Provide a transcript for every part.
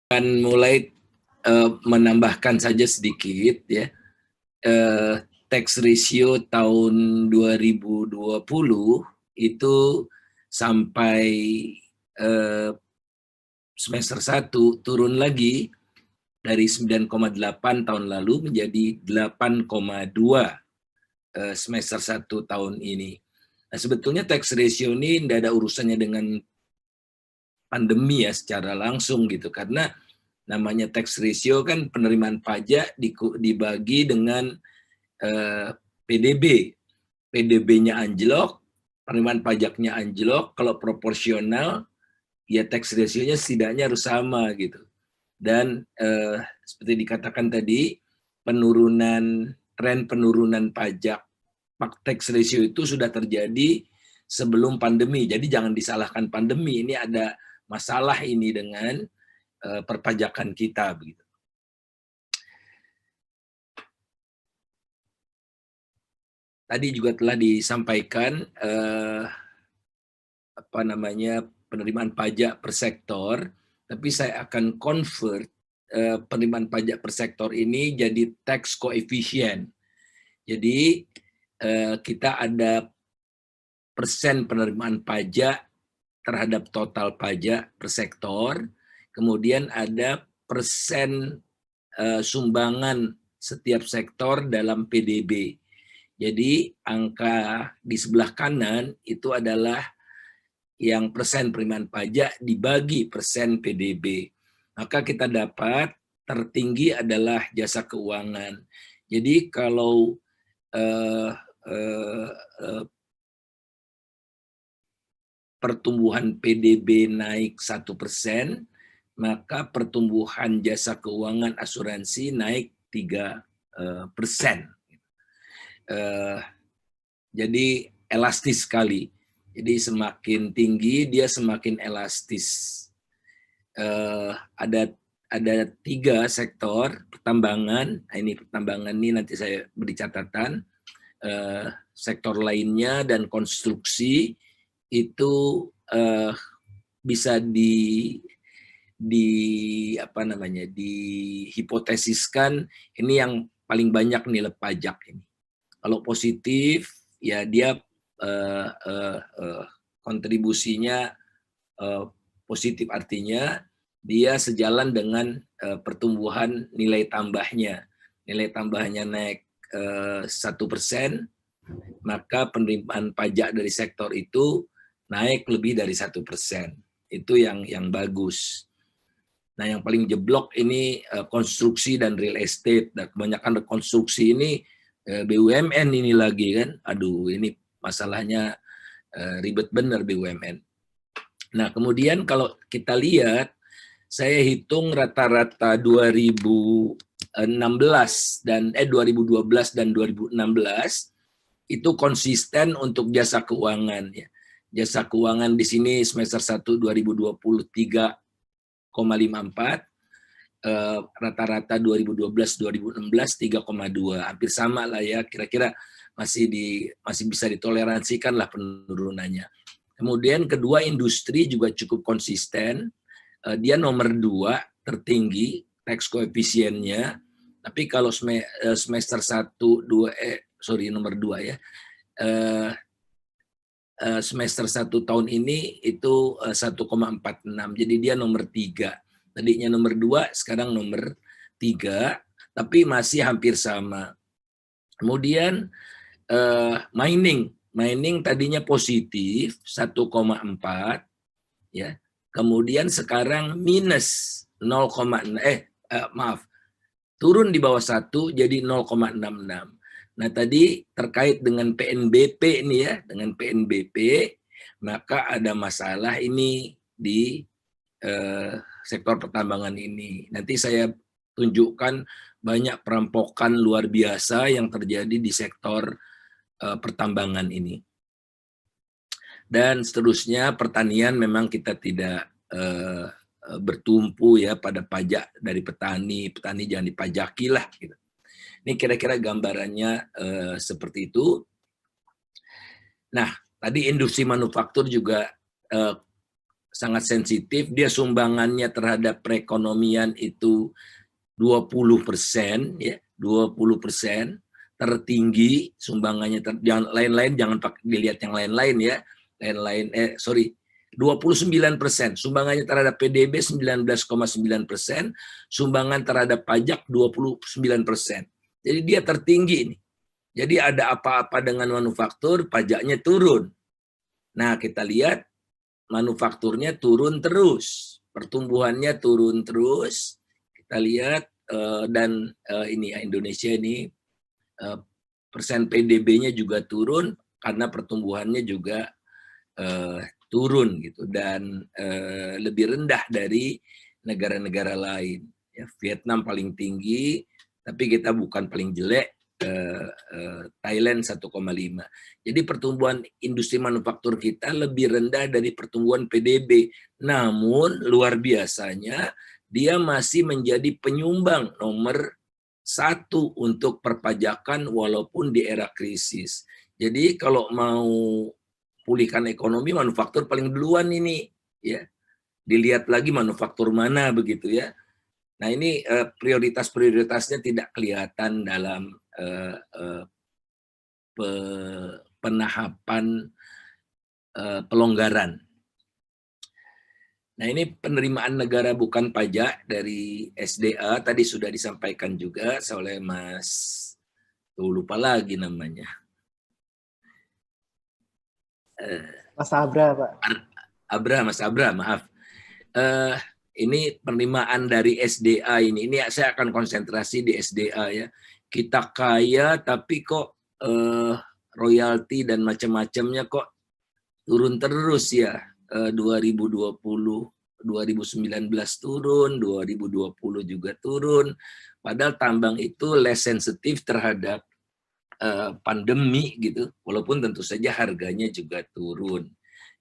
Akan mulai menambahkan saja sedikit ya. Tax ratio tahun 2020 itu sampai semester 1 turun lagi dari 9,8 tahun lalu menjadi 8,2 semester 1 tahun ini. Nah, sebetulnya tax ratio ini tidak ada urusannya dengan pandemi ya secara langsung gitu, karena namanya tax ratio kan penerimaan pajak dibagi dengan PDB. PDB-nya anjlok, penerimaan pajaknya anjlok, kalau proporsional ya tax ratio-nya setidaknya harus sama gitu. Dan seperti dikatakan tadi, tren penurunan pajak tax ratio itu sudah terjadi sebelum pandemi. Jadi jangan disalahkan pandemi, ini ada masalah ini dengan perpajakan kita begitu. Tadi juga telah disampaikan penerimaan pajak per sektor, tapi saya akan convert penerimaan pajak per sektor ini jadi tax coefficient. Jadi kita ada persen penerimaan pajak terhadap total pajak per sektor, kemudian ada persen sumbangan setiap sektor dalam PDB. Jadi angka di sebelah kanan itu adalah yang persen penerimaan pajak dibagi persen PDB. Maka kita dapat tertinggi adalah jasa keuangan. Jadi kalau pertumbuhan PDB naik 1%, maka pertumbuhan jasa keuangan asuransi naik 3%. Jadi elastis sekali. Jadi semakin tinggi dia semakin elastis. Ada 3 sektor pertambangan. Ini pertambangan ini nanti saya beri catatan. Sektor lainnya dan konstruksi itu bisa dihipotesiskan ini yang paling banyak nilai pajak ini. Kalau positif ya dia kontribusinya positif, artinya dia sejalan dengan pertumbuhan nilai tambahnya. Nilai tambahnya naik 1%, maka penerimaan pajak dari sektor itu naik lebih dari 1%. Itu yang bagus. Nah, yang paling jeblok ini konstruksi dan real estate. Dan kebanyakan rekonstruksi ini BUMN ini lagi kan. Aduh, ini masalahnya ribet bener BUMN. Nah, kemudian kalau kita lihat, saya hitung rata-rata 2012 dan 2012 dan 2016 itu konsisten untuk jasa keuangan ya. Jasa keuangan di sini semester 1 2023,54, rata-rata 2012-2016 3,2, hampir sama lah ya, kira-kira masih bisa ditoleransikan lah penurunannya. Kemudian kedua, industri juga cukup konsisten, dia nomor 2 tertinggi tax koefisiennya, tapi kalau semester 1 2 nomor 2 ya, semester 1 tahun ini itu 1,46, jadi dia nomor 3. Tadinya nomor 2, sekarang nomor 3, tapi masih hampir sama. Kemudian mining tadinya positif 1,4 ya. Kemudian sekarang minus 0,6 turun di bawah 1 jadi 0,66. Nah, tadi terkait dengan PNBP ini ya, dengan PNBP, maka ada masalah ini di sektor pertambangan ini. Nanti saya tunjukkan banyak perampokan luar biasa yang terjadi di sektor pertambangan ini. Dan seterusnya, pertanian memang kita tidak bertumpu ya pada pajak dari petani jangan dipajaki lah gitu. Ini kira-kira gambarannya seperti itu. Nah, tadi industri manufaktur juga sangat sensitif, dia sumbangannya terhadap perekonomian itu 20%, ya, 20%, tertinggi sumbangannya, jangan lain-lain, jangan dilihat yang lain-lain ya, 29%, sumbangannya terhadap PDB 19,9%, sumbangan terhadap pajak 29%. Jadi dia tertinggi ini. Jadi ada apa-apa dengan manufaktur, pajaknya turun. Nah, kita lihat manufakturnya turun terus, pertumbuhannya turun terus. Kita lihat dan ini ya, Indonesia ini persen PDB-nya juga turun karena pertumbuhannya juga turun gitu, dan lebih rendah dari negara-negara lain. Ya, Vietnam paling tinggi, tapi kita bukan paling jelek. Thailand 1,5. Jadi pertumbuhan industri manufaktur kita lebih rendah dari pertumbuhan PDB. Namun luar biasanya dia masih menjadi penyumbang nomor 1 untuk perpajakan walaupun di era krisis. Jadi kalau mau pulihkan ekonomi, manufaktur paling duluan ini, ya. Dilihat lagi manufaktur mana begitu ya. Nah, ini prioritas-prioritasnya tidak kelihatan dalam penahapan pelonggaran. Nah, ini penerimaan negara bukan pajak dari SDA tadi sudah disampaikan juga oleh Mas, lupa lagi namanya. Mas Abra, Pak. Mas Abra, maaf. Ini penerimaan dari SDA ini saya akan konsentrasi di SDA ya. Kita kaya tapi kok royalti dan macam-macamnya kok turun terus ya. 2020, 2019 turun, 2020 juga turun. Padahal tambang itu less sensitif terhadap pandemi gitu, walaupun tentu saja harganya juga turun.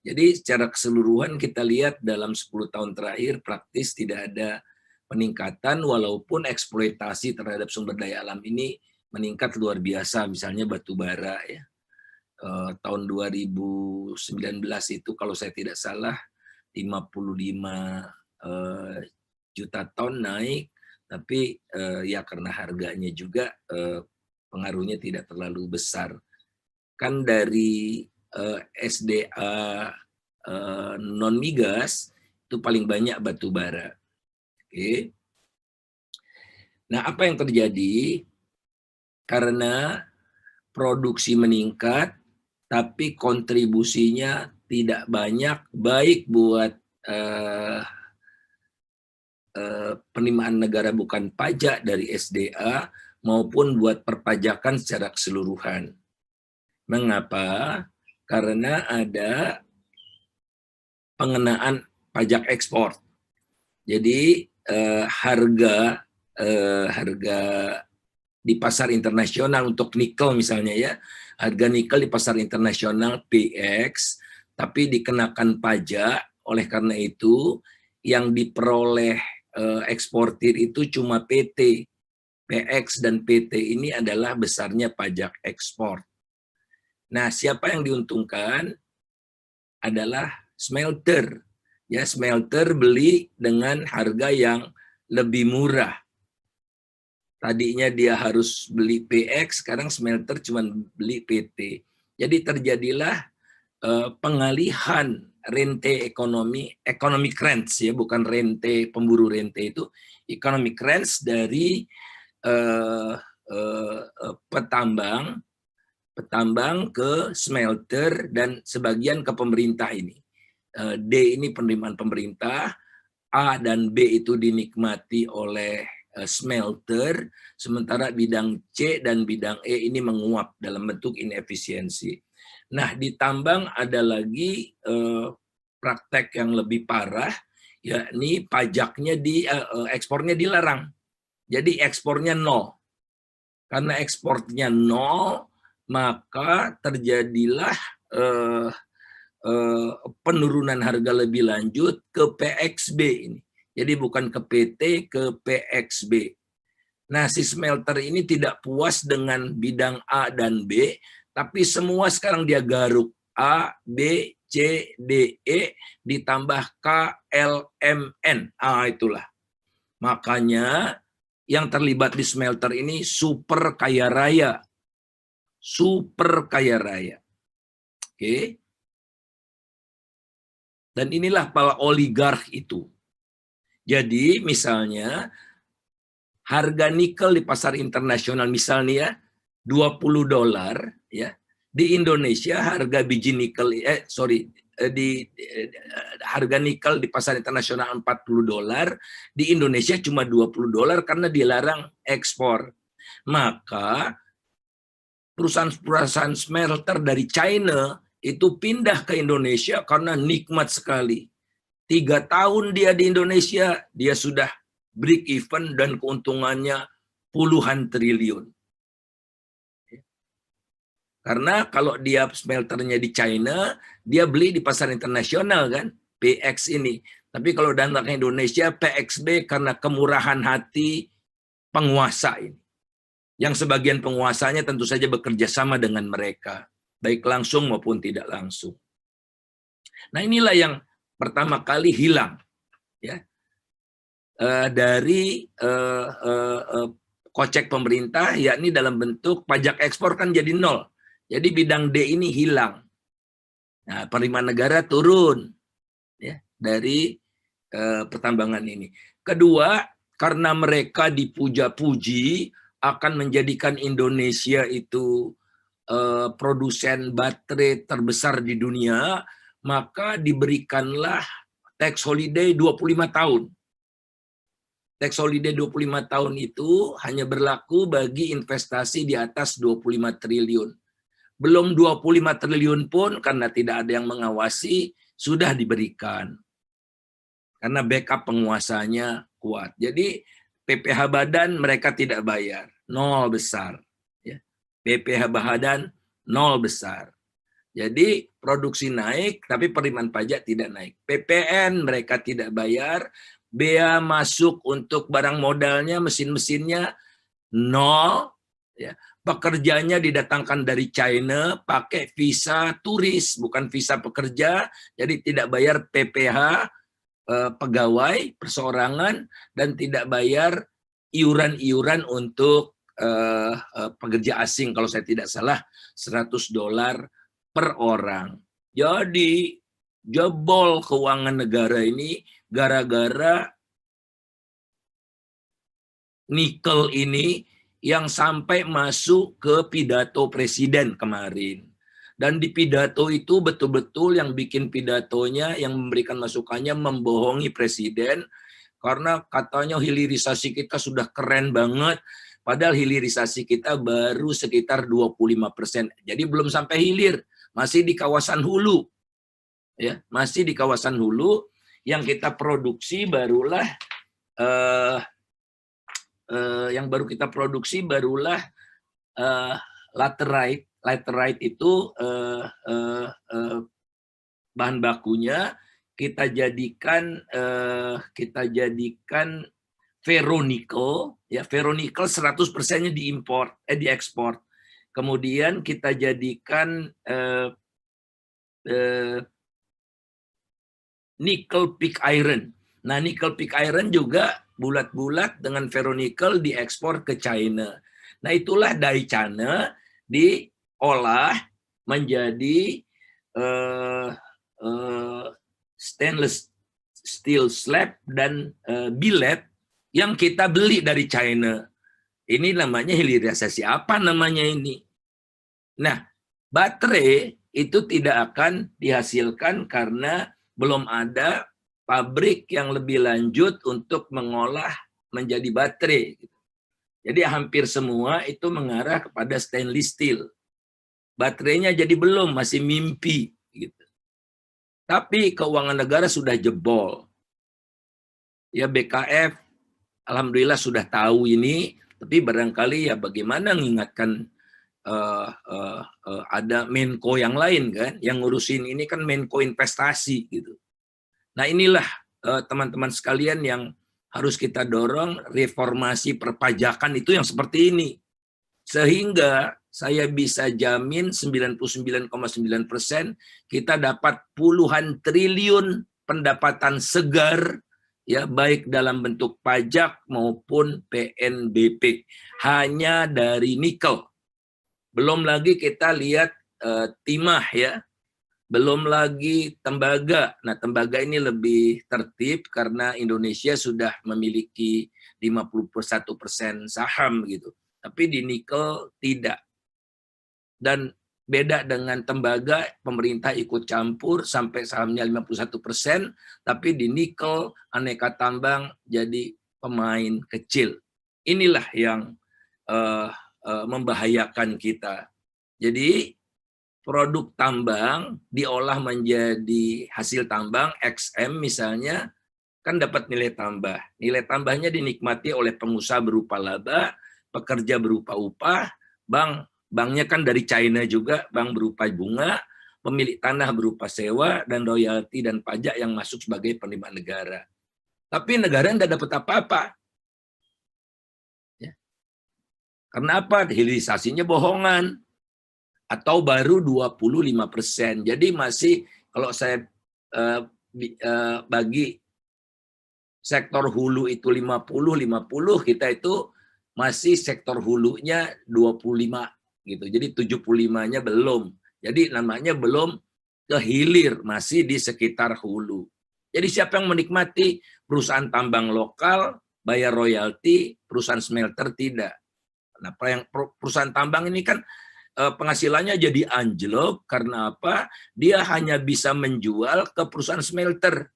Jadi secara keseluruhan kita lihat dalam 10 tahun terakhir praktis tidak ada peningkatan, walaupun eksploitasi terhadap sumber daya alam ini meningkat luar biasa, misalnya batu bara ya. Tahun 2019 itu kalau saya tidak salah 55 juta ton naik, tapi ya karena harganya juga pengaruhnya tidak terlalu besar. Kan dari SDA non migas itu paling banyak batu bara. Oke. Nah, apa yang terjadi? Karena produksi meningkat, tapi kontribusinya tidak banyak, baik buat penerimaan negara bukan pajak dari SDA maupun buat perpajakan secara keseluruhan. Mengapa? Karena ada pengenaan pajak ekspor. Jadi harga di pasar internasional untuk nikel misalnya ya, harga nikel di pasar internasional PX, tapi dikenakan pajak. Oleh karena itu yang diperoleh eksportir itu cuma PT. PX dan PT ini adalah besarnya pajak ekspor. Nah, siapa yang diuntungkan adalah smelter. Ya, smelter beli dengan harga yang lebih murah. Tadinya dia harus beli PX, sekarang smelter cuma beli PT. Jadi terjadilah pengalihan rente ekonomi, economic rents ya, bukan rente pemburu rente itu, economic rents dari petambang ke smelter dan sebagian ke pemerintah ini. D ini penerimaan pemerintah, A dan B itu dinikmati oleh smelter, sementara bidang C dan bidang E ini menguap dalam bentuk inefisiensi. Nah, di tambang ada lagi praktek yang lebih parah, yakni pajaknya ekspornya dilarang. Jadi ekspornya nol. Karena ekspornya nol, maka terjadilah penurunan harga lebih lanjut ke PXB ini. Jadi bukan ke PT, ke PXB. Nah, si smelter ini tidak puas dengan bidang A dan B, tapi semua sekarang dia garuk A, B, CDE ditambah KLMN. Itulah. Makanya yang terlibat di smelter ini super kaya raya. Super kaya raya. Oke. Dan inilah para oligark itu. Jadi misalnya harga nikel di pasar internasional misalnya ya $20 ya. Di Indonesia harga biji nikel harga nikel di pasar internasional $40, di Indonesia cuma $20 karena dilarang ekspor. Maka perusahaan-perusahaan smelter dari China itu pindah ke Indonesia karena nikmat sekali. 3 tahun dia di Indonesia, dia sudah break even dan keuntungannya puluhan triliun. Karena kalau dia smelternya di China, dia beli di pasar internasional kan, PX ini. Tapi kalau datang ke Indonesia, PXB karena kemurahan hati penguasa ini. Yang sebagian penguasanya tentu saja bekerja sama dengan mereka, baik langsung maupun tidak langsung. Nah inilah yang pertama kali hilang ya dari kocek pemerintah, yakni dalam bentuk pajak ekspor kan jadi 0. Jadi bidang D ini hilang. Nah, penerimaan negara turun ya dari pertambangan ini. Kedua, karena mereka dipuja-puji akan menjadikan Indonesia itu produsen baterai terbesar di dunia, maka diberikanlah tax holiday 25 tahun. Tax holiday 25 tahun itu hanya berlaku bagi investasi di atas 25 triliun. Belum 25 triliun pun karena tidak ada yang mengawasi sudah diberikan. Karena backup penguasanya kuat. Jadi PPh badan mereka tidak bayar, 0 besar. Ya. PPh badan 0 besar. Jadi produksi naik tapi penerimaan pajak tidak naik. PPN mereka tidak bayar, bea masuk untuk barang modalnya, mesin-mesinnya 0. Ya. Pekerjanya didatangkan dari China pakai visa turis, bukan visa pekerja, jadi tidak bayar PPh pegawai perseorangan dan tidak bayar iuran-iuran untuk pekerja asing, kalau saya tidak salah $100 per orang. Jadi jebol keuangan negara ini gara-gara nikel ini yang sampai masuk ke pidato presiden kemarin. Dan di pidato itu betul-betul yang bikin pidatonya, yang memberikan masukannya membohongi presiden, karena katanya hilirisasi kita sudah keren banget, padahal hilirisasi kita baru sekitar 25%. Jadi belum sampai hilir, masih di kawasan hulu. Ya, masih di kawasan hulu, yang kita produksi barulah yang baru kita produksi barulah laterite. Laterite itu bahan bakunya kita jadikan ferronikel ya, ferronikel 100%-nya diekspor. Kemudian kita jadikan nickel pig iron. Nah, nickel pig iron juga bulat-bulat dengan ferronikel diekspor ke China. Nah, itulah dari China diolah menjadi stainless steel slab dan billet yang kita beli dari China. Ini namanya hilirisasi. Apa namanya ini? Nah, baterai itu tidak akan dihasilkan karena belum ada pabrik yang lebih lanjut untuk mengolah menjadi baterai. Jadi hampir semua itu mengarah kepada stainless steel. Baterainya jadi belum, masih mimpi. Gitu. Tapi keuangan negara sudah jebol. Ya BKF, alhamdulillah sudah tahu ini, tapi barangkali ya bagaimana mengingatkan ada Menko yang lain kan, yang ngurusin ini kan Menko investasi gitu. Nah inilah teman-teman sekalian yang harus kita dorong, reformasi perpajakan itu yang seperti ini. Sehingga saya bisa jamin 99,9% kita dapat puluhan triliun pendapatan segar, ya, baik dalam bentuk pajak maupun PNBP hanya dari nikel. Belum lagi kita lihat timah, ya, belum lagi tembaga. Nah, tembaga ini lebih tertib karena Indonesia sudah memiliki 51% saham gitu. Tapi di nikel tidak. Dan beda dengan tembaga, pemerintah ikut campur sampai sahamnya 51%, tapi di nikel aneka tambang jadi pemain kecil. Inilah yang membahayakan kita. Jadi produk tambang diolah menjadi hasil tambang, XM misalnya, kan dapat nilai tambah. Nilai tambahnya dinikmati oleh pengusaha berupa laba, pekerja berupa upah, banknya kan dari China juga, bank berupa bunga, pemilik tanah berupa sewa, dan royalti dan pajak yang masuk sebagai penerimaan negara. Tapi negara nggak dapat apa-apa. Ya. Karena apa? Hilirisasinya bohongan. Atau baru 25%. Jadi masih, kalau saya bagi sektor hulu itu 50-50, kita itu masih sektor hulunya 25 gitu. Jadi 75-nya belum. Jadi namanya belum ke hilir, masih di sekitar hulu. Jadi siapa yang menikmati? Perusahaan tambang lokal bayar royalti, perusahaan smelter tidak. Nah, perusahaan tambang ini kan penghasilannya jadi anjlok karena apa? Dia hanya bisa menjual ke perusahaan smelter.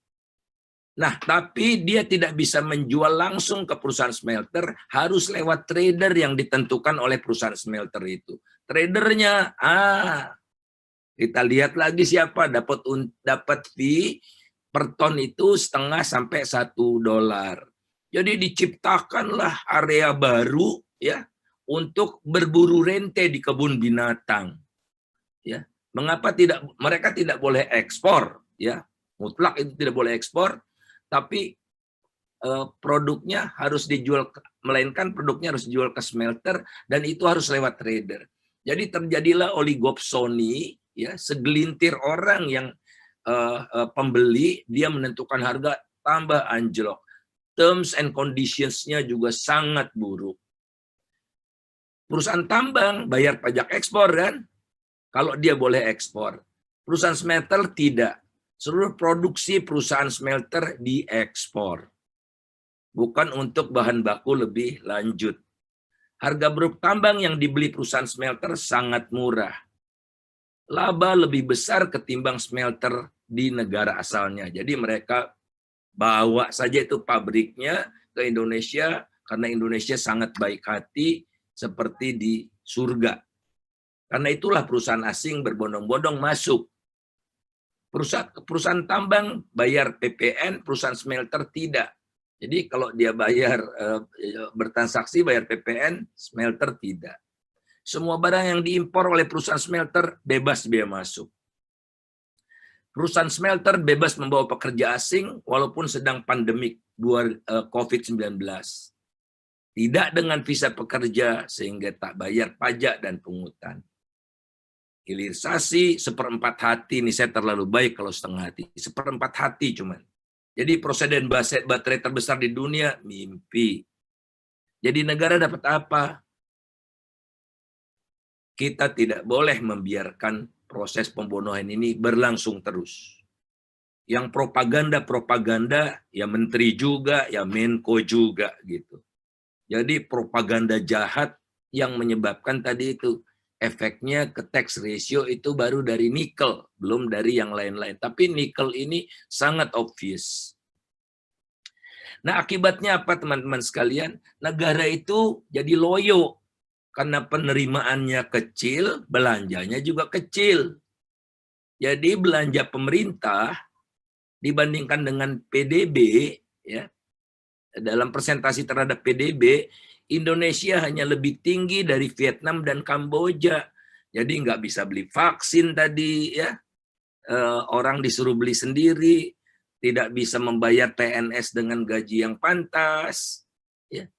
Nah, tapi dia tidak bisa menjual langsung ke perusahaan smelter, harus lewat trader yang ditentukan oleh perusahaan smelter itu. Tradernya, kita lihat lagi siapa dapat fee per ton itu setengah sampai $1. Jadi diciptakanlah area baru, ya, untuk berburu rente di kebun binatang. Ya, mengapa mereka tidak boleh ekspor, ya? Mutlak itu tidak boleh ekspor. Tapi produknya harus dijual, melainkan produknya harus dijual ke smelter, dan itu harus lewat trader. Jadi terjadilah oligopsoni, ya, segelintir orang yang pembeli, dia menentukan harga tambah anjlok. Terms and conditions-nya juga sangat buruk. Perusahaan tambang bayar pajak ekspor kan, kalau dia boleh ekspor. Perusahaan smelter tidak. Seluruh produksi perusahaan smelter diekspor. Bukan untuk bahan baku lebih lanjut. Harga produk tambang yang dibeli perusahaan smelter sangat murah. Laba lebih besar ketimbang smelter di negara asalnya. Jadi mereka bawa saja itu pabriknya ke Indonesia, karena Indonesia sangat baik hati seperti di surga. Karena itulah perusahaan asing berbondong-bondong masuk. Perusahaan tambang bayar PPN, perusahaan smelter tidak. Jadi kalau dia bayar bertransaksi bayar PPN, smelter tidak. Semua barang yang diimpor oleh perusahaan smelter bebas biaya masuk. Perusahaan smelter bebas membawa pekerja asing walaupun sedang pandemik COVID-19. Tidak dengan visa pekerja sehingga tak bayar pajak dan pungutan. Hilirisasi 1/4 hati, ini saya terlalu baik kalau setengah hati. 1/4 hati cuman. Jadi proseden baterai terbesar di dunia, mimpi. Jadi negara dapat apa? Kita tidak boleh membiarkan proses pembunuhan ini berlangsung terus. Yang propaganda, ya menteri juga, ya Menko juga gitu. Jadi propaganda jahat yang menyebabkan tadi itu, efeknya ke tax ratio itu baru dari nikel, belum dari yang lain-lain. Tapi nikel ini sangat obvious. Nah, akibatnya apa teman-teman sekalian? Negara itu jadi loyo. Karena penerimaannya kecil, belanjanya juga kecil. Jadi belanja pemerintah dibandingkan dengan PDB, ya, dalam presentasi terhadap PDB, Indonesia hanya lebih tinggi dari Vietnam dan Kamboja. Jadi nggak bisa beli vaksin tadi, ya, orang disuruh beli sendiri, tidak bisa membayar PNS dengan gaji yang pantas, ya,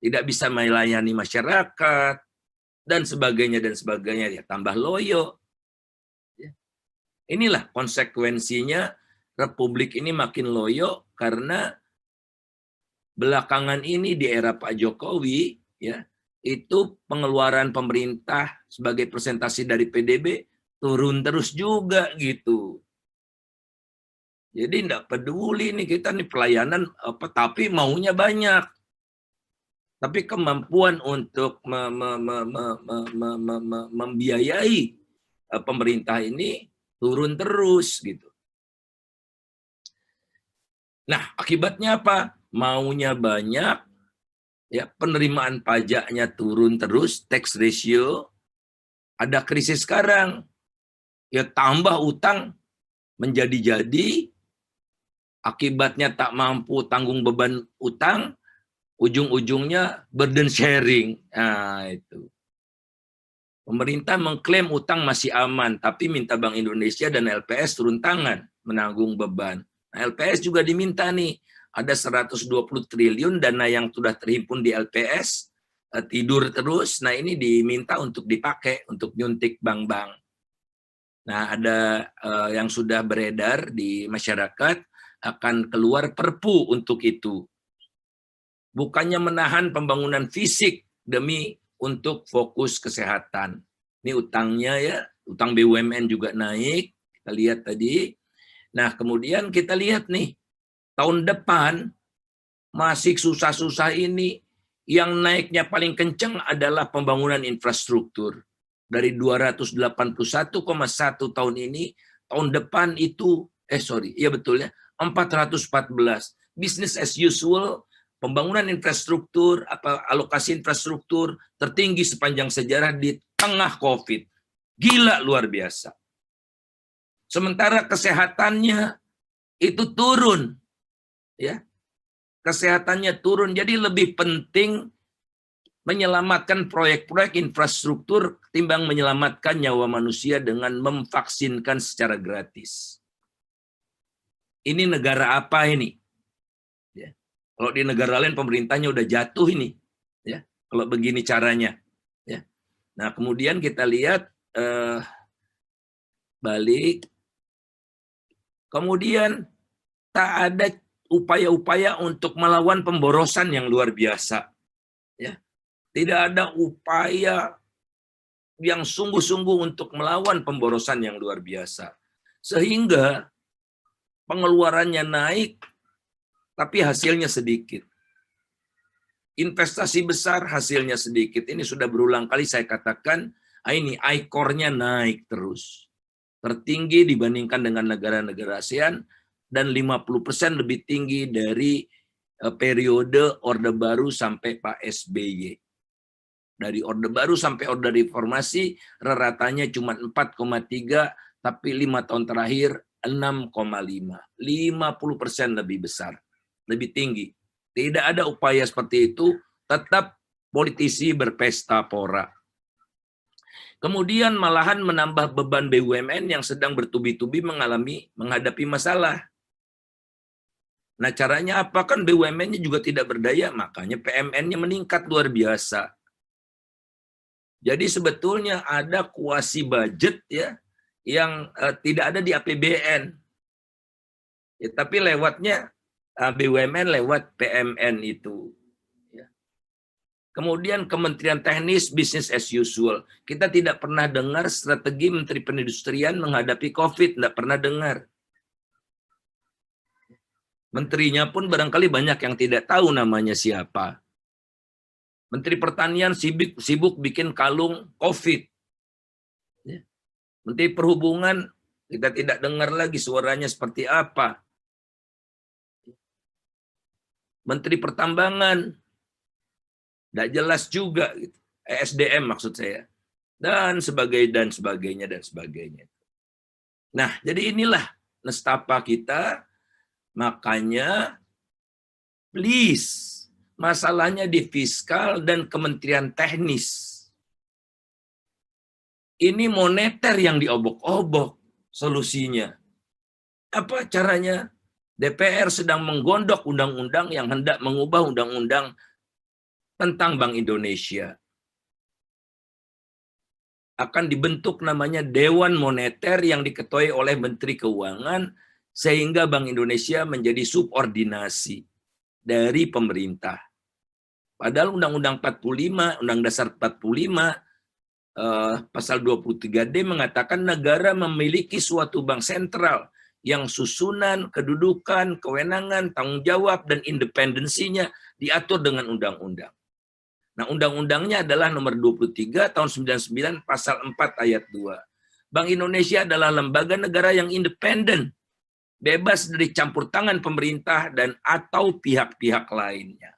tidak bisa melayani masyarakat. dan sebagainya, ya tambah loyo. Ya. Inilah konsekuensinya Republik ini makin loyo karena belakangan ini di era Pak Jokowi, ya, itu pengeluaran pemerintah sebagai presentasi dari PDB turun terus juga gitu. Jadi enggak peduli nih kita nih pelayanan apa, tapi maunya banyak. Tapi kemampuan untuk membiayai pemerintah ini turun terus gitu. Nah, akibatnya apa? Maunya banyak, ya penerimaan pajaknya turun terus, tax ratio, ada krisis sekarang, ya tambah utang menjadi-jadi, akibatnya tak mampu tanggung beban utang, ujung-ujungnya burden sharing. Nah, itu. Pemerintah mengklaim utang masih aman, tapi minta Bank Indonesia dan LPS turun tangan menanggung beban. Nah, LPS juga diminta nih, ada 120 triliun dana yang sudah terhimpun di LPS, tidur terus. Nah, ini diminta untuk dipakai, untuk nyuntik bank-bank. Nah, ada yang sudah beredar di masyarakat, akan keluar perpu untuk itu. Bukannya menahan pembangunan fisik demi untuk fokus kesehatan. Ini utangnya ya, utang BUMN juga naik, kita lihat tadi. Nah, kemudian kita lihat nih, tahun depan masih susah-susah ini, yang naiknya paling kencang adalah pembangunan infrastruktur. Dari 281,1 tahun ini, tahun depan itu, iya betul ya, 414. Business as usual, pembangunan infrastruktur, alokasi infrastruktur tertinggi sepanjang sejarah di tengah COVID. Gila luar biasa. Sementara kesehatannya itu turun. Ya. Kesehatannya turun, jadi lebih penting menyelamatkan proyek-proyek infrastruktur ketimbang menyelamatkan nyawa manusia dengan memvaksinkan secara gratis. Ini negara apa ini? Ya. Kalau di negara lain pemerintahnya udah jatuh ini, ya. Kalau begini caranya, ya. Nah, kemudian kita lihat balik, kemudian tak ada upaya-upaya untuk melawan pemborosan yang luar biasa, ya. Tidak ada upaya yang sungguh-sungguh untuk melawan pemborosan yang luar biasa. Sehingga pengeluarannya naik, tapi hasilnya sedikit. Investasi besar, hasilnya sedikit. Ini sudah berulang kali saya katakan, ini ICOR-nya naik terus. Tertinggi dibandingkan dengan negara-negara ASEAN, dan 50% lebih tinggi dari periode Orde Baru sampai Pak SBY. Dari Orde Baru sampai Orde Reformasi, ratanya cuma 4,3, tapi 5 tahun terakhir 6,5. 50% lebih besar, lebih tinggi. Tidak ada upaya seperti itu, tetap politisi berpesta pora. Kemudian malahan menambah beban BUMN yang sedang bertubi-tubi menghadapi masalah. Nah, caranya apa? Kan BUMN-nya juga tidak berdaya, makanya PMN-nya meningkat luar biasa. Jadi sebetulnya ada kuasi budget ya yang tidak ada di APBN. Ya, tapi lewatnya BUMN lewat PMN itu. Ya. Kemudian Kementerian Teknis business as usual. Kita tidak pernah dengar strategi Menteri Perindustrian menghadapi COVID, tidak pernah dengar. Menterinya pun barangkali banyak yang tidak tahu namanya siapa. Menteri Pertanian sibuk bikin kalung COVID. Ya. Menteri Perhubungan kita tidak dengar lagi suaranya seperti apa. Menteri Pertambangan tidak jelas juga. Gitu. ESDM maksud saya. Dan sebagainya. Nah, jadi inilah nestapa kita. Makanya, please, masalahnya di fiskal dan Kementerian Teknis. Ini moneter yang diobok-obok solusinya. Apa caranya? DPR sedang menggondok undang-undang yang hendak mengubah undang-undang tentang Bank Indonesia. akan dibentuk namanya Dewan Moneter yang diketuai oleh Menteri Keuangan, sehingga Bank Indonesia menjadi subordinasi dari pemerintah. Padahal Undang-Undang 45, Undang Dasar 45, pasal 23D mengatakan negara memiliki suatu bank sentral yang susunan, kedudukan, kewenangan, tanggung jawab, dan independensinya diatur dengan undang-undang. Nah, undang-undangnya adalah nomor 23 tahun 99 pasal 4 ayat 2. Bank Indonesia adalah lembaga negara yang independen, bebas dari campur tangan pemerintah dan atau pihak-pihak lainnya.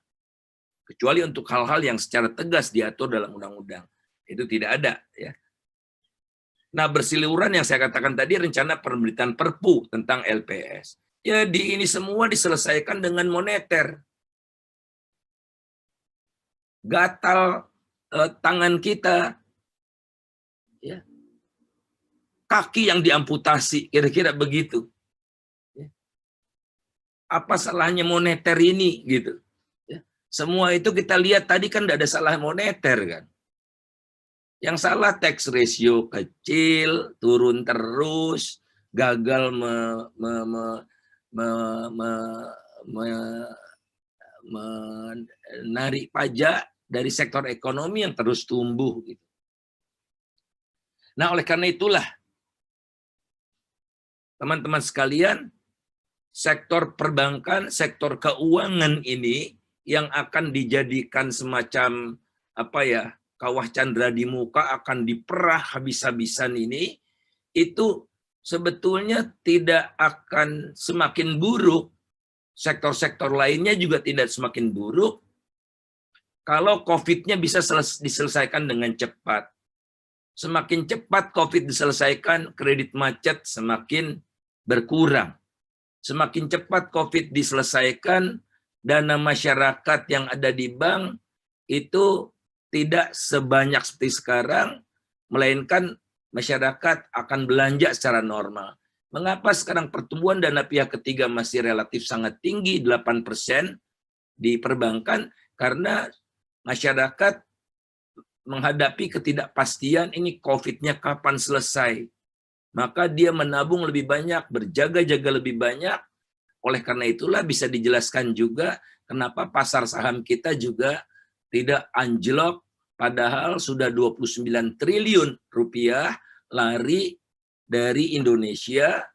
Kecuali untuk hal-hal yang secara tegas diatur dalam undang-undang. Itu tidak ada, ya. Nah, berseliweran yang saya katakan tadi, rencana penerbitan Perpu tentang LPS. Jadi ini semua diselesaikan dengan moneter. Gatal tangan kita, ya. Kaki yang diamputasi, kira-kira begitu. Ya. Apa salahnya moneter ini, gitu? Ya. Semua itu kita lihat tadi kan tidak ada salah moneter, kan? Yang salah tax ratio kecil, turun terus, gagal menarik pajak dari sektor ekonomi yang terus tumbuh. Nah, oleh karena itulah, teman-teman sekalian, sektor perbankan, sektor keuangan ini yang akan dijadikan semacam kawah candra di muka, akan diperah habis-habisan ini, itu sebetulnya tidak akan semakin buruk. Sektor-sektor lainnya juga tidak semakin buruk kalau COVID-nya bisa diselesaikan dengan cepat. Semakin cepat COVID diselesaikan, kredit macet semakin berkurang. Semakin cepat COVID diselesaikan, dana masyarakat yang ada di bank itu tidak sebanyak seperti sekarang, melainkan masyarakat akan belanja secara normal. Mengapa sekarang pertumbuhan dana pihak ketiga masih relatif sangat tinggi, 8% di perbankan? Karena masyarakat menghadapi ketidakpastian ini COVID-nya kapan selesai. Maka dia menabung lebih banyak, berjaga-jaga lebih banyak. Oleh karena itulah bisa dijelaskan juga kenapa pasar saham kita juga tidak anjlok, padahal sudah 29 triliun rupiah lari dari Indonesia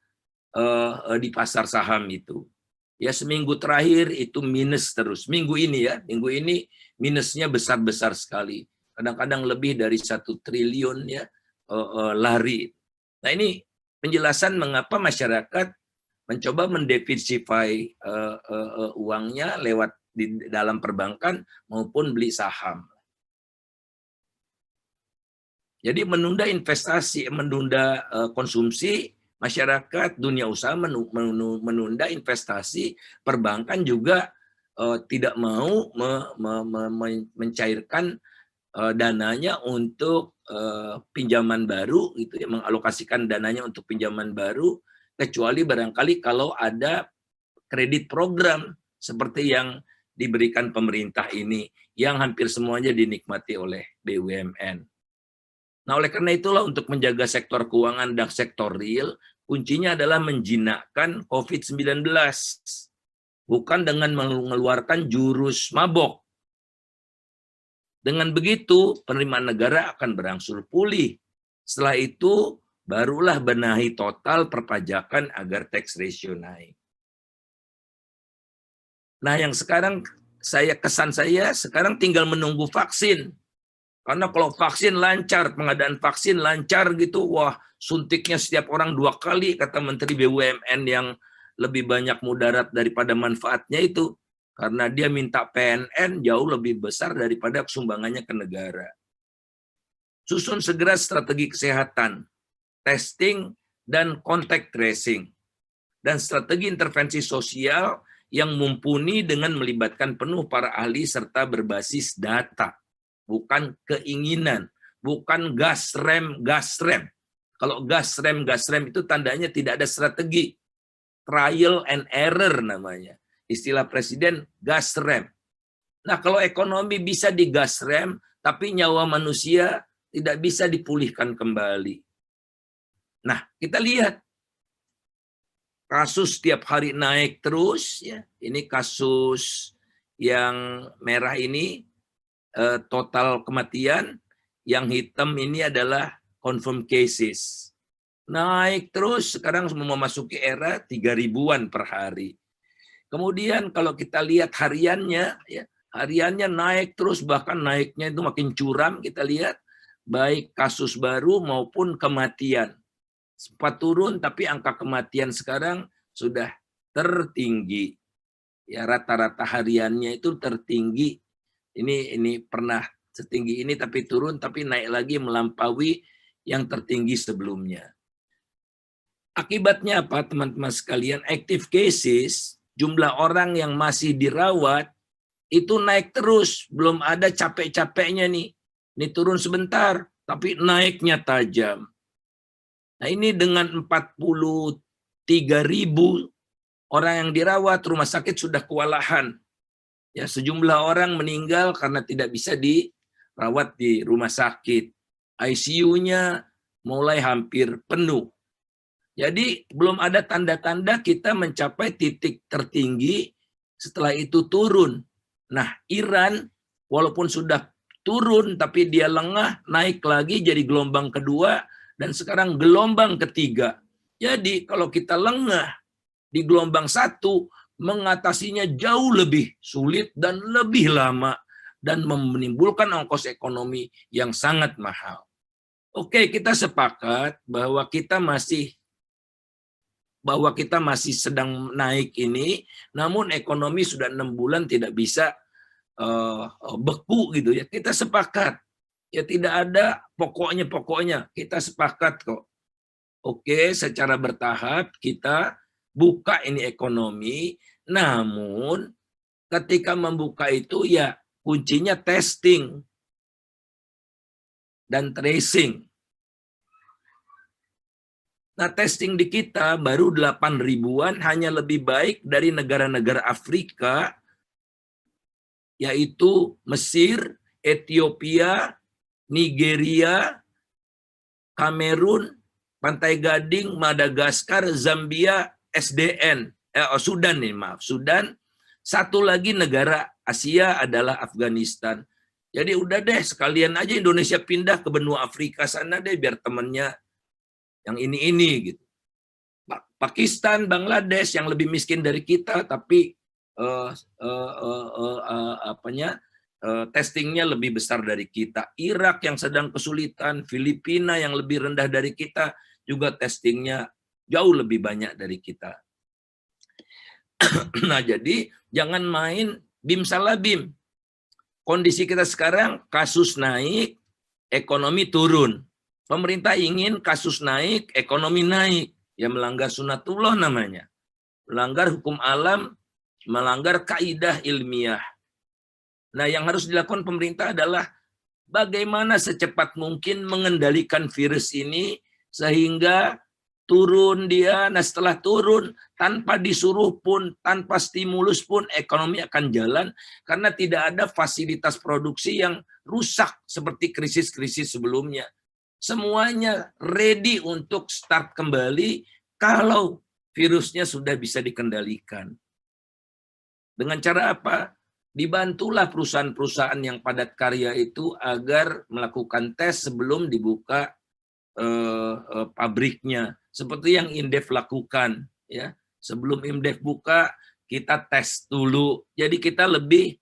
di pasar saham itu. Ya, seminggu terakhir itu minus terus. Minggu ini minusnya besar-besar sekali. Kadang-kadang lebih dari 1 triliun ya lari. Nah, ini penjelasan mengapa masyarakat mencoba mendiversify uangnya lewat di dalam perbankan maupun beli saham. Jadi menunda investasi, menunda konsumsi, masyarakat, dunia usaha menunda investasi, perbankan juga tidak mau mencairkan dananya untuk pinjaman baru, gitu ya, mengalokasikan dananya untuk pinjaman baru, kecuali barangkali kalau ada kredit program seperti yang diberikan pemerintah ini, yang hampir semuanya dinikmati oleh BUMN. Nah, oleh karena itulah untuk menjaga sektor keuangan dan sektor real, kuncinya adalah menjinakkan COVID-19. Bukan dengan mengeluarkan jurus mabok. Dengan begitu, penerimaan negara akan berangsur pulih. Setelah itu, barulah benahi total perpajakan agar tax ratio naik. Nah, yang sekarang kesan saya sekarang tinggal menunggu vaksin. Karena kalau vaksin lancar, pengadaan vaksin lancar gitu, wah suntiknya setiap orang 2 kali, kata Menteri BUMN yang lebih banyak mudarat daripada manfaatnya itu. Karena dia minta PNN jauh lebih besar daripada sumbangannya ke negara. Susun segera strategi kesehatan, testing, dan contact tracing. Dan strategi intervensi sosial yang mumpuni dengan melibatkan penuh para ahli serta berbasis data. Bukan keinginan, bukan gas rem. Kalau gas rem itu tandanya tidak ada strategi. Trial and error namanya. Istilah presiden gas rem. Nah, kalau ekonomi bisa di gas rem, tapi nyawa manusia tidak bisa dipulihkan kembali. Nah, kita lihat kasus tiap hari naik terus, ya. Ini kasus yang merah ini total kematian, yang hitam ini adalah confirm cases. Naik terus, sekarang memasuki era 3.000-an per hari. Kemudian kalau kita lihat hariannya, ya, hariannya naik terus, bahkan naiknya itu makin curam. Kita lihat baik kasus baru maupun kematian. Sempat turun, tapi angka kematian sekarang sudah tertinggi. Ya, rata-rata hariannya itu tertinggi. Ini pernah setinggi ini tapi turun, tapi naik lagi melampaui yang tertinggi sebelumnya. Akibatnya apa, teman-teman sekalian? Active cases, jumlah orang yang masih dirawat itu naik terus, belum ada capek-capeknya nih. Ini turun sebentar, tapi naiknya tajam. Nah, ini dengan 43.000 orang yang dirawat, rumah sakit sudah kewalahan. Ya, sejumlah orang meninggal karena tidak bisa dirawat di rumah sakit. ICU-nya mulai hampir penuh. Jadi belum ada tanda-tanda kita mencapai titik tertinggi, setelah itu turun. Nah, Iran walaupun sudah turun tapi dia lengah, naik lagi jadi gelombang kedua, dan sekarang gelombang ketiga. Jadi kalau kita lengah di gelombang satu, mengatasinya jauh lebih sulit dan lebih lama, dan menimbulkan ongkos ekonomi yang sangat mahal. Oke, kita sepakat bahwa kita masih sedang naik ini, namun ekonomi sudah 6 bulan tidak bisa beku gitu ya. Kita sepakat, ya tidak ada pokoknya kita sepakat kok. Oke, secara bertahap kita buka ini ekonomi, namun ketika membuka itu ya kuncinya testing dan tracing. Nah, testing di kita baru 8.000-an, hanya lebih baik dari negara-negara Afrika, yaitu Mesir, Ethiopia, Nigeria, Kamerun, Pantai Gading, Madagaskar, Zambia, Sudan nih, maaf, Sudan. Satu lagi negara Asia adalah Afghanistan. Jadi udah deh, sekalian aja Indonesia pindah ke benua Afrika sana deh, biar temennya yang ini gitu. Pakistan, Bangladesh yang lebih miskin dari kita, tapi testingnya lebih besar dari kita. Irak yang sedang kesulitan, Filipina yang lebih rendah dari kita, juga testingnya jauh lebih banyak dari kita. Nah, jadi jangan main bim salah bim. Kondisi kita sekarang, kasus naik, ekonomi turun. Pemerintah ingin kasus naik, ekonomi naik. Ya melanggar sunatullah namanya. Melanggar hukum alam, melanggar kaidah ilmiah. Nah, yang harus dilakukan pemerintah adalah bagaimana secepat mungkin mengendalikan virus ini sehingga turun dia. Nah, setelah turun, tanpa disuruh pun, tanpa stimulus pun, ekonomi akan jalan karena tidak ada fasilitas produksi yang rusak seperti krisis-krisis sebelumnya. Semuanya ready untuk start kembali kalau virusnya sudah bisa dikendalikan. Dengan cara apa? Dibantulah perusahaan-perusahaan yang padat karya itu agar melakukan tes sebelum dibuka pabriknya. Seperti yang Indef lakukan. Ya. Sebelum Indef buka, kita tes dulu. Jadi kita lebih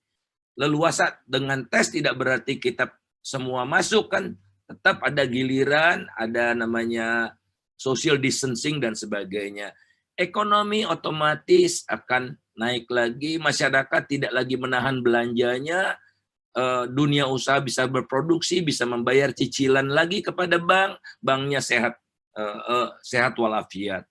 leluasa dengan tes, tidak berarti kita semua masuk kan. Tetap ada giliran, ada namanya social distancing dan sebagainya. Ekonomi otomatis akan naik lagi, masyarakat tidak lagi menahan belanjanya, dunia usaha bisa berproduksi, bisa membayar cicilan lagi kepada bank, banknya sehat walafiat.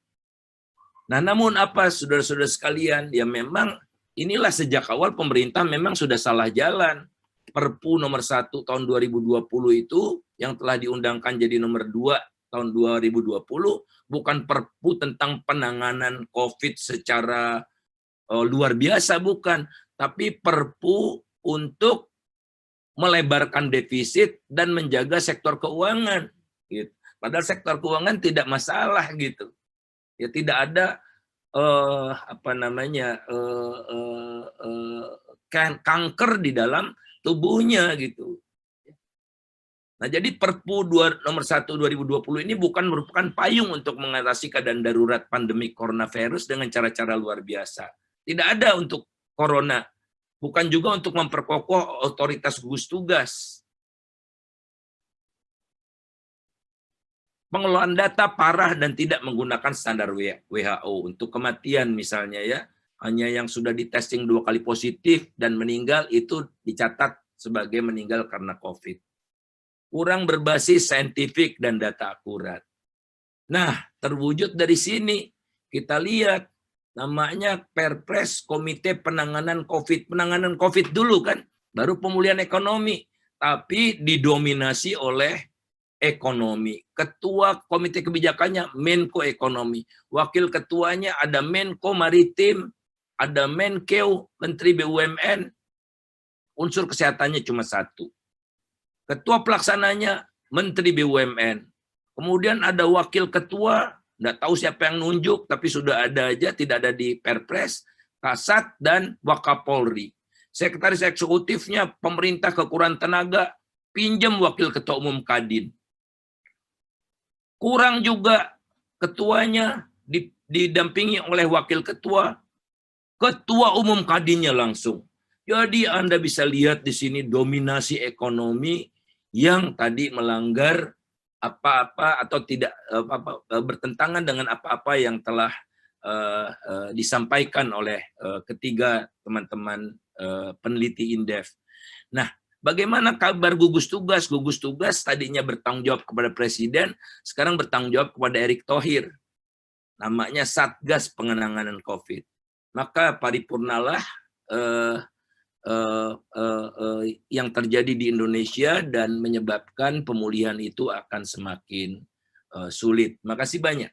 Nah, namun apa, saudara-saudara sekalian, ya memang inilah sejak awal pemerintah memang sudah salah jalan. Perpu nomor 1 tahun 2020 itu yang telah diundangkan jadi nomor 2 tahun 2020 bukan perpu tentang penanganan COVID secara luar biasa, bukan, tapi perpu untuk melebarkan defisit dan menjaga sektor keuangan. Gitu. Padahal sektor keuangan tidak masalah gitu. Ya tidak ada kanker di dalam tubuhnya gitu. Nah, jadi Perpu nomor 1 2020 ini bukan merupakan payung untuk mengatasi keadaan darurat pandemi coronavirus dengan cara-cara luar biasa. Tidak ada untuk corona. Bukan juga untuk memperkokoh otoritas gugus tugas. Pengelolaan data parah dan tidak menggunakan standar WHO. Untuk kematian misalnya ya, hanya yang sudah ditesting 2 kali positif dan meninggal itu dicatat sebagai meninggal karena COVID. Kurang berbasis saintifik dan data akurat. Nah, terwujud dari sini. Kita lihat, namanya Perpres Komite Penanganan COVID. Penanganan COVID dulu kan, baru pemulihan ekonomi. Tapi didominasi oleh ekonomi. Ketua Komite Kebijakannya Menko Ekonomi. Wakil ketuanya ada Menko Maritim, ada Menkeu, Menteri BUMN. Unsur kesehatannya cuma 1. Ketua pelaksananya Menteri BUMN. Kemudian ada wakil ketua, nggak tahu siapa yang nunjuk, tapi sudah ada aja, tidak ada di Perpres, Kasat, dan Wakapolri. Sekretaris eksekutifnya pemerintah kekurangan tenaga, pinjam wakil ketua umum Kadin. Kurang juga ketuanya didampingi oleh wakil ketua umum Kadinnya langsung. Jadi Anda bisa lihat di sini dominasi ekonomi yang tadi melanggar apa-apa atau tidak bertentangan dengan apa-apa yang telah disampaikan oleh ketiga teman-teman peneliti Indef. Nah, bagaimana kabar gugus tugas? Gugus tugas tadinya bertanggung jawab kepada Presiden, sekarang bertanggung jawab kepada Erick Thohir. Namanya Satgas Penanganan COVID. Maka paripurnalah yang terjadi di Indonesia dan menyebabkan pemulihan itu akan semakin sulit. Makasih banyak.